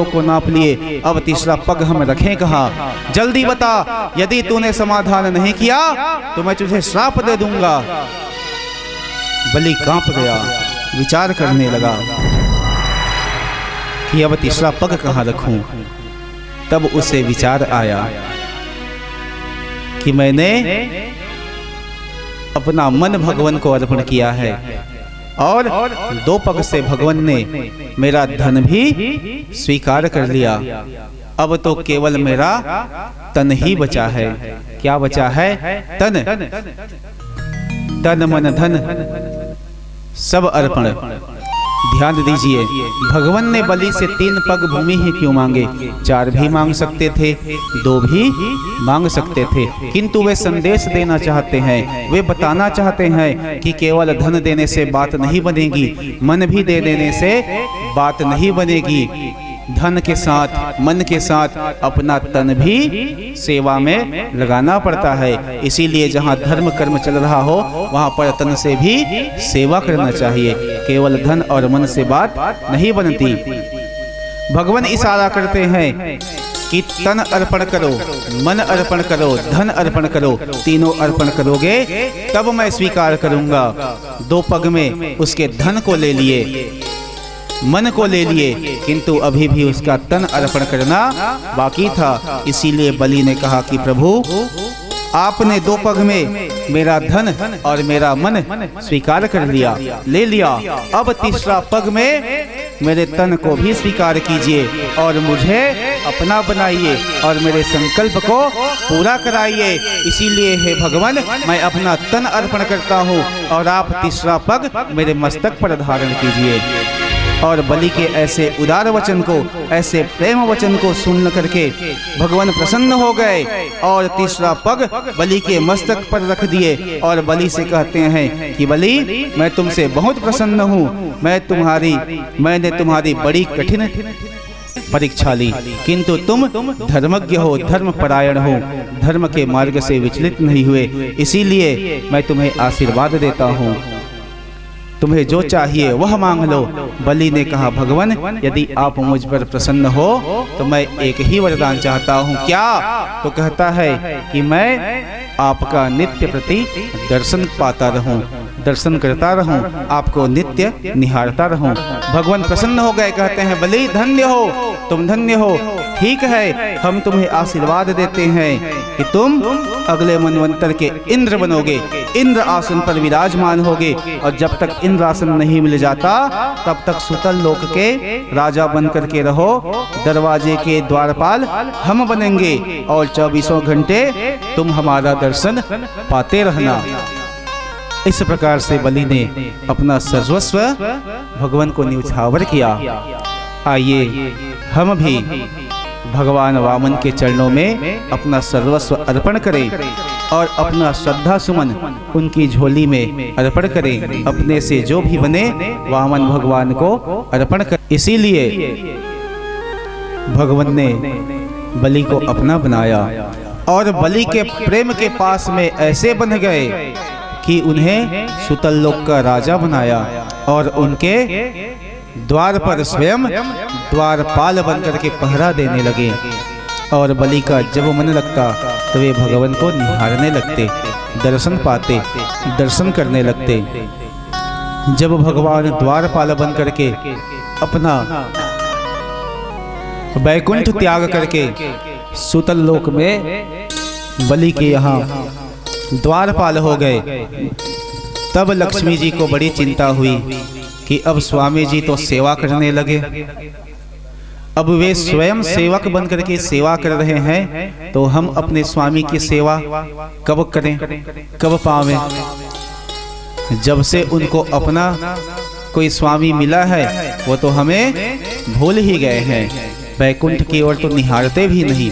को नाप लिए, अब तीसरा पग हम रखें कहाँ? जल्दी बता, यदि तूने समाधान नहीं किया तो मैं तुझे श्राप दे दूंगा। बलि कांप गया, विचार करने लगा कि अब तीसरा पग कहाँ रखूं। तब उसे विचार आया कि मैंने अपना मन भगवान को अर्पण किया है और 2 पग से भगवान ने मेरा धन भी स्वीकार कर लिया। अब तो केवल मेरा तन ही बचा है। क्या बचा है? तन। तन मन धन सब अर्पण। ध्यान दीजिए, भगवान ने बलि से 3 पग भूमि ही क्यों मांगे? 4 भी मांग सकते थे, 2 भी मांग सकते थे, किंतु वे संदेश देना चाहते हैं, वे बताना चाहते हैं कि केवल धन देने से बात नहीं बनेगी, मन भी दे देने से बात नहीं बनेगी। धन के साथ, मन के साथ अपना तन भी सेवा में लगाना पड़ता है। इसीलिए जहाँ धर्म कर्म चल रहा हो वहाँ पर तन से भी सेवा करना चाहिए, केवल धन और मन से बात नहीं बनती। भगवान इशारा करते हैं कि तन अर्पण करो, मन अर्पण करो, धन अर्पण करो, तीनों अर्पण करोगे तब मैं स्वीकार करूंगा। 2 पग में उसके धन को ले लिए, मन को ले लिए, किंतु अभी भी उसका तन अर्पण करना बाकी था। इसीलिए बलि ने कहा कि प्रभु, आपने 2 पग में मेरा धन और मेरा मन स्वीकार कर लिया, ले लिया, अब तीसरा पग में मेरे तन को भी स्वीकार कीजिए और मुझे अपना बनाइए और मेरे संकल्प को पूरा कराइए। इसीलिए हे भगवान, मैं अपना तन अर्पण करता हूँ और आप तीसरा पग मेरे मस्तक पर धारण कीजिए। और बलि के ऐसे उदार वचन को, ऐसे प्रेम वचन को सुन करके भगवान प्रसन्न हो गए और तीसरा पग बलि के मस्तक पर रख दिए और बलि से कहते हैं कि बलि, मैं तुमसे बहुत प्रसन्न हूँ, मैंने तुम्हारी बड़ी कठिन परीक्षा ली, किंतु तुम धर्मज्ञ हो, धर्मपरायण हो, धर्म के मार्ग से विचलित नहीं हुए, इसीलिए मैं तुम्हें आशीर्वाद देता हूँ, तुम्हें जो चाहिए वह मांग लो। बलि ने कहा, भगवान, यदि आप मुझ पर प्रसन्न हो तो मैं एक ही वरदान चाहता हूँ। क्या? तो कहता है कि मैं आपका नित्य प्रति दर्शन पाता रहूं, दर्शन करता रहूं, आपको नित्य निहारता रहूं। भगवान प्रसन्न हो गए, कहते हैं बलि, धन्य हो, तुम धन्य हो। ठीक है, हम तुम्हें आशीर्वाद देते हैं कि तुम अगले मनवंतर के इंद्र बनोगे, इंद्र आसन पर विराजमान होगे, और जब तक इंद्र आसन नहीं मिल जाता तब तक सुतल लोक के राजा बन करके रहो, दरवाजे के द्वारपाल हम बनेंगे और 24 घंटे तुम हमारा दर्शन पाते रहना। इस प्रकार से बलि ने अपना सर्वस्व भगवान को न्यौछावर किया। आइए हम भी भगवान वामन के चरणों में अपना सर्वस्व अर्पण करें और अपना श्रद्धा सुमन उनकी झोली में अर्पण करें। अपने से जो भी बने वामन भगवान को अर्पण करें। इसीलिए भगवान ने बलि को अपना बनाया और बलि के प्रेम के पास में ऐसे बन गए कि उन्हें सुतल लोक का राजा बनाया और उनके द्वार पर स्वयं द्वारपाल बनकर के पहरा देने लगे। और बलि का जब मन लगता तो वे भगवान को निहारने लगते, दर्शन पाते, दर्शन करने लगते। जब भगवान द्वारपाल बन करके अपना वैकुंठ त्याग करके सुतल लोक में बलि के यहाँ द्वारपाल हो गए, तब लक्ष्मी जी को बड़ी चिंता हुई कि अब स्वामी जी तो सेवा करने लगे, अब वे स्वयं सेवक बन करके सेवा कर रहे हैं, तो हम अपने स्वामी की सेवा कब करें, कब पावें। जब से उनको अपना कोई स्वामी मिला है वो तो हमें भूल ही गए हैं, वैकुंठ की ओर तो निहारते भी नहीं।